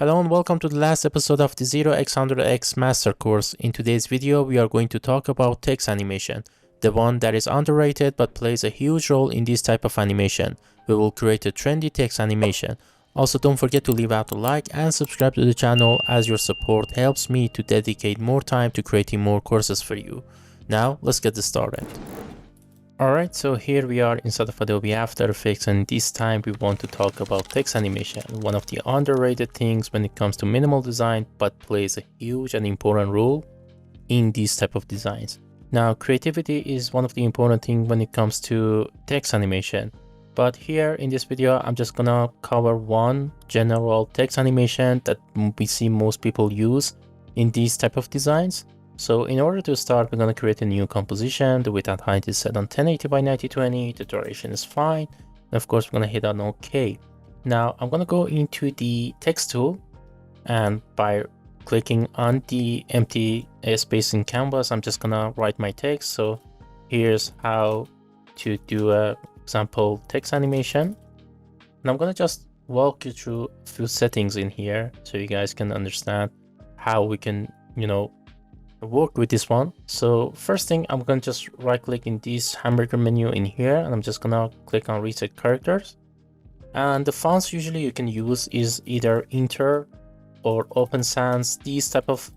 Hello and welcome to the last episode of the 0x100x master course. In today's video, we are going to talk about text animation, the one that is underrated but plays a huge role in this type of animation. We will create a trendy text animation. Also, don't forget to leave out a like and subscribe to the channel, as your support helps me to dedicate more time to creating more courses for you. Now, let's get this started. Alright, so here we are inside of Adobe After Effects, and this time we want to talk about text animation, one of the underrated things when it comes to minimal design, but plays a huge and important role in these type of designs. Now, creativity is one of the important things when it comes to text animation, but here in this video I'm just gonna cover one general text animation that we see most people use in these type of designs. So in order to start, we're going to create a new composition. The width and height is set on 1080 by 9020. The duration is fine. And of course, we're going to hit on OK. Now I'm going to go into the text tool, and by clicking on the empty space in canvas, I'm just going to write my text. So here's how to do a example text animation. And I'm going to just walk you through a few settings in here so you guys can understand how we can, work with this one. So first thing, I'm going to just right click in this hamburger menu in here, and I'm just gonna click on reset characters. And the fonts usually you can use is either Inter or Open Sans. These type of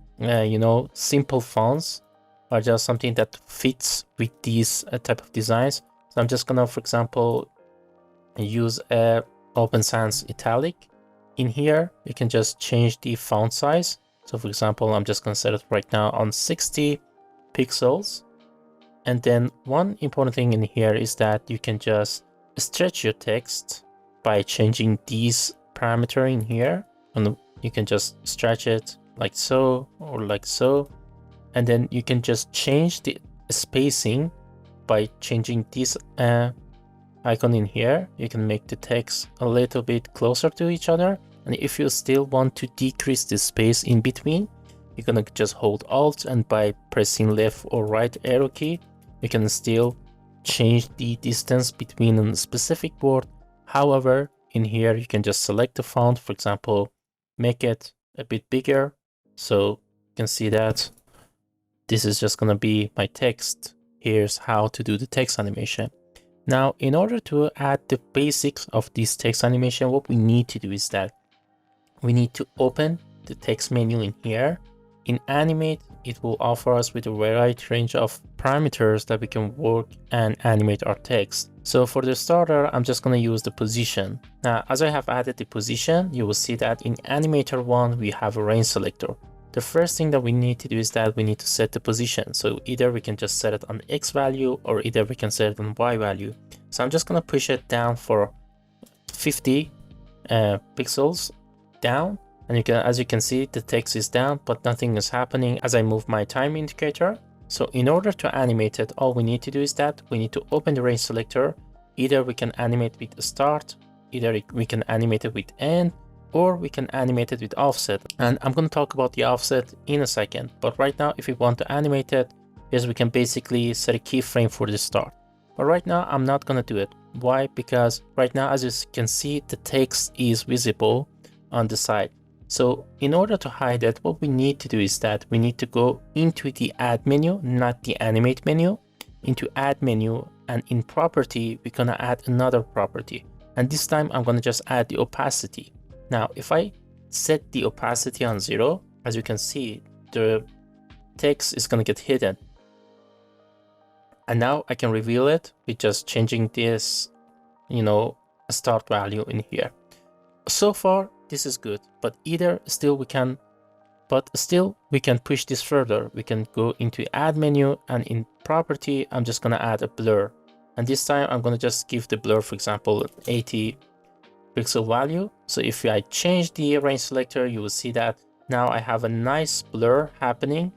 simple fonts are just something that fits with these type of designs. So I'm just gonna, for example, use a Open Sans italic. In here you can just change the font size. So for example, I'm just going to set it right now on 60 pixels. And then one important thing in here is that you can just stretch your text by changing these parameter in here. And you can just stretch it like so or like so. And then you can just change the spacing by changing this icon in here. You can make the text a little bit closer to each other. And if you still want to decrease the space in between, you're gonna just hold Alt, and by pressing left or right arrow key, you can still change the distance between a specific word. However, in here, you can just select the font, for example, make it a bit bigger. So you can see that this is just gonna be my text. Here's how to do the text animation. Now, in order to add the basics of this text animation, what we need to do is that we need to open the text menu in here. In Animate, it will offer us with a wide range of parameters that we can work and animate our text. So for the starter, I'm just going to use the position. Now, as I have added the position, you will see that in Animator 1, we have a range selector. The first thing that we need to do is that we need to set the position. So either we can just set it on X value, or either we can set it on Y value. So I'm just going to push it down for 50 pixels down, and as you can see, the text is down, but nothing is happening as I move my time indicator. So in order to animate it, all we need to do is that we need to open the range selector. Either we can animate with start, either we can animate it with end, or we can animate it with offset. And I'm going to talk about the offset in a second, but right now, if we want to animate it, yes, we can basically set a keyframe for the start. But right now I'm not going to do it. Why? Because right now, as you can see, the text is visible on the side. So in order to hide it, what we need to do is that we need to go into the add menu, not the animate menu, into add menu, and in property, we're going to add another property. And this time I'm going to just add the opacity. Now, if I set the opacity on 0, as you can see, the text is going to get hidden. And now I can reveal it with just changing this, start value in here. So far, this is good, but still we can push this further. We can go into add menu, and in property, I'm just going to add a blur. And this time I'm going to just give the blur, for example, 80 pixel value. So if I change the range selector, you will see that now I have a nice blur happening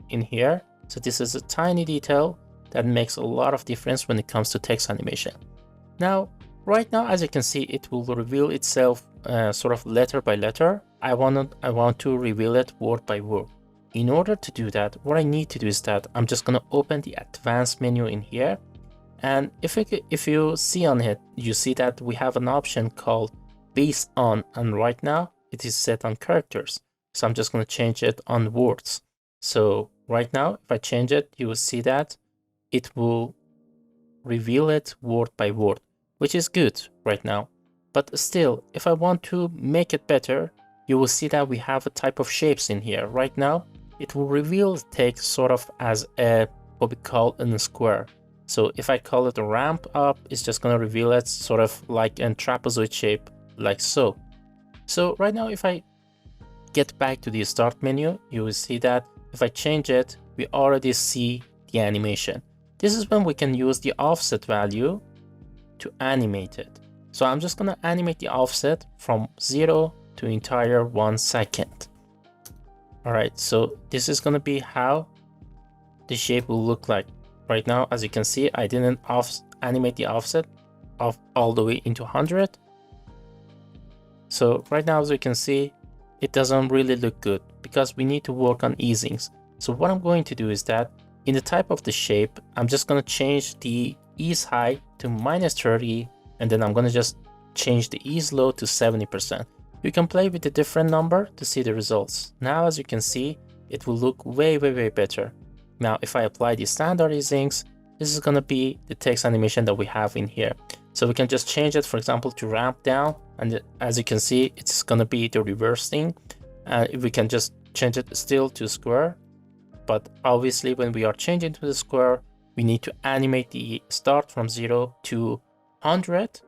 in here. So this is a tiny detail that makes a lot of difference when it comes to text animation. Now, right now, as you can see, it will reveal itself sort of letter by letter. I want to reveal it word by word. In order to do that, what I need to do is that I'm just going to open the advanced menu in here. And if you see on it, you see that we have an option called based on. And right now it is set on characters. So I'm just going to change it on words. So right now, if I change it, you will see that it will reveal it word by word, which is good right now. But still, if I want to make it better, you will see that we have a type of shapes in here. Right now, it will reveal the text sort of as a what we call a square. So if I call it a ramp up, it's just going to reveal it sort of like a trapezoid shape, like so. So right now, if I get back to the start menu, you will see that if I change it, we already see the animation. This is when we can use the offset value to animate it. So I'm just going to animate the offset from 0 to entire 1 second. All right, so this is going to be how the shape will look like. Right now, as you can see, I didn't animate the offset of all the way into 100. So right now, as you can see, it doesn't really look good because we need to work on easings. So what I'm going to do is that in the type of the shape, I'm just going to change the ease high to -30, and then I'm going to just change the ease low to 70%. You can play with a different number to see the results. Now, as you can see, it will look way better. Now, if I apply the standard easings, this is going to be the text animation that we have in here. So we can just change it, for example, to ramp down. And as you can see, it's going to be the reverse thing. We can just change it still to square. But obviously, when we are changing to the square, we need to animate the start from 0 to 100.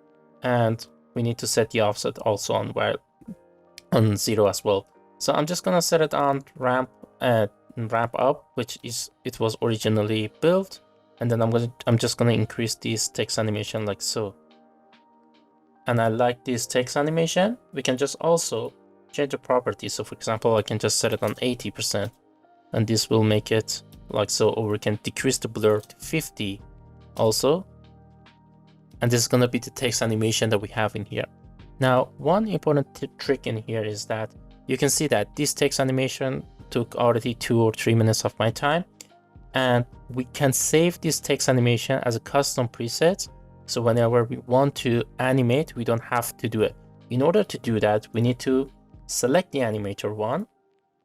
And we need to set the offset also on 0 as well. So I'm just going to set it on ramp up, which is it was originally built. And then I'm just going to increase this text animation like so. And I like this text animation. We can just also change the properties. So for example, I can just set it on 80%, and this will make it like so, or we can decrease the blur to 50 also. And this is going to be the text animation that we have in here. Now, one important trick in here is that you can see that this text animation took already 2 or 3 minutes of my time. And we can save this text animation as a custom preset. So whenever we want to animate, we don't have to do it. In order to do that, we need to select the animator one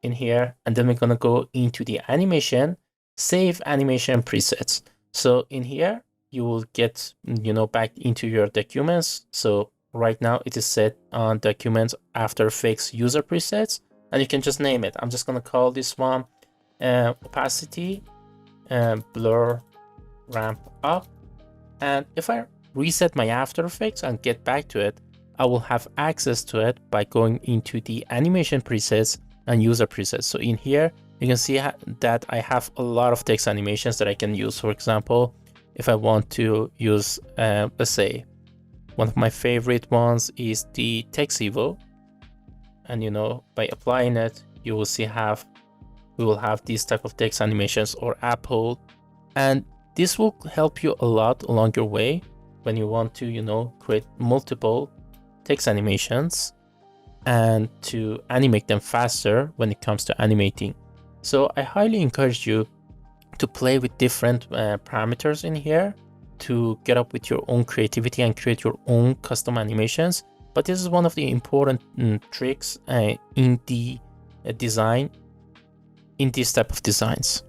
in here, and then we're going to go into the animation, save animation presets. So in here, you will get, back into your documents. So right now it is set on documents After Effects user presets, and you can just name it. I'm just going to call this one opacity blur ramp up. And if I reset my After Effects and get back to it, I will have access to it by going into the animation presets and user presets. So in here, you can see that I have a lot of text animations that I can use. For example, if I want to use, let's say, one of my favorite ones is the text evo. And by applying it, you will see we will have these type of text animations or Apple. And this will help you a lot along your way when you want to, create multiple text animations and to animate them faster when it comes to animating. So I highly encourage you to play with different parameters in here to get up with your own creativity and create your own custom animations. But this is one of the important tricks in the design in this type of designs.